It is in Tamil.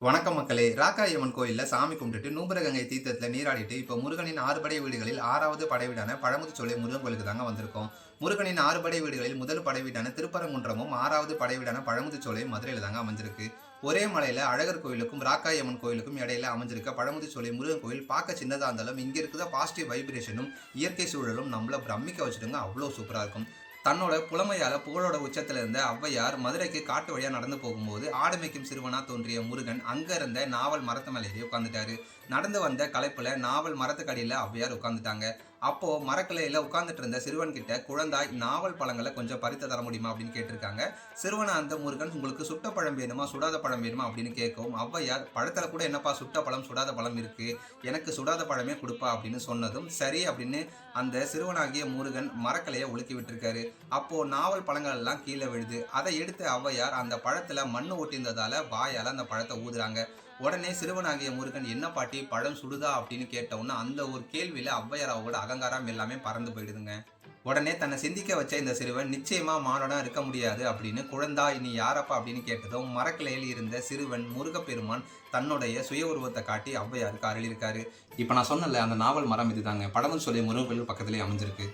வணக்கம் மக்களே! ராக்காயம்மன் கோயில்ல சாமி கும்பிட்டுட்டு நூபுரகங்கை தீர்த்தத்துல நீராடிட்டு, இப்போ முருகனின் 6 படை வீடுகளில் 6வது படை வீடான பழமுதிர்சோலை முருகன் கோயிலுக்கு தாங்க வந்திருக்கோம். முருகனின் 6 படை வீடுகளில் முதல் படை வீடான திருப்பரங்குன்றமும், 6வது படை வீடான பழமுதிர்சோலையும் மதுரையில தாங்க அமைஞ்சிருக்கு. ஒரே மலையில அழகர் கோயிலுக்கும், ராக்காயம்மன் கோயிலுக்கும் இடையில அமைஞ்சிருக்க பழமுதிர்சோலை முருகன் கோயில் பார்க்க சின்னதா இருந்தாலும், இங்க இருக்கிற பாசிட்டிவ் வைப்ரேஷனும், இயற்கை சூழலும் நம்மள பிரமிக்க வச்சுடுங்க. அவ்வளோ சூப்பரா இருக்கும். தன்னோட புலமையால புகழோட உச்சத்துல இருந்த ஔவையார் மதுரைக்கு காட்டு வழியா நடந்து போகும்போது ஆடு மேய்க்கும் சிறுவனா தோன்றிய முருகன் அங்க இருந்த நாவல் மரத்து மேல ஏறி உட்காந்துட்டாரு. நடந்து வந்த களைப்புல நாவல் மரத்துக்கடியில ஔவையார் உட்காந்துட்டாங்க. அப்போ மரக்கிளையில உட்கார்ந்துட்டு இருந்த சிறுவன் கிட்ட குழந்தாய் நாவல் பழங்களை கொஞ்சம் பறித்து தர முடியுமா அப்படின்னு கேட்டிருக்காங்க. சிறுவனா அந்த முருகன் உங்களுக்கு சுட்ட பழம் வேணுமா சுடாத பழம் வேணுமா அப்படின்னு கேட்கவும் ஔவையார் பழத்துல கூட என்னப்பா சுட்ட பழம் சுடாத பழம் இருக்கு, எனக்கு சுடாத பழமே கொடுப்பா அப்படின்னு சொன்னதும் சரி அப்படின்னு அந்த சிறுவனாகிய முருகன் மரக்கிளையை உலுக்கி விட்டுருக்காரு. அப்போ நாவல் பழங்கள் எல்லாம் கீழே விழுது. அதை எடுத்து ஔவையார் அந்த பழத்துல மண்ணு ஒட்டியிருந்ததால வாயால அந்த பழத்தை ஊதுறாங்க. உடனே சிறுவனாகிய முருகன் என்ன பாட்டி பழம் சுடுதா அப்படின்னு கேட்டவுடனே அந்த ஒரு கேள்வியில ஔவையார் அவங்களோட அகங்காரம் எல்லாமே பறந்து போயிடுதுங்க. உடனே தன்னை சிந்திக்க வச்ச இந்த சிறுவன் நிச்சயமா மானுடன் இருக்க முடியாது அப்படின்னு குழந்தாய் நீ யாரப்பா அப்படின்னு கேட்டதும் மரக்கிளையில் இருந்த சிறுவன் முருகப்பெருமான் தன்னுடைய சுய உருவத்தை காட்டி ஔவையாருக்கு அருளிருக்காரு. இப்ப நான் சொன்னல அந்த நாவல் மரம் இதுதாங்க பழமுதிர்சோலை முருகன் கோயில் பக்கத்திலே அமைஞ்சிருக்கு.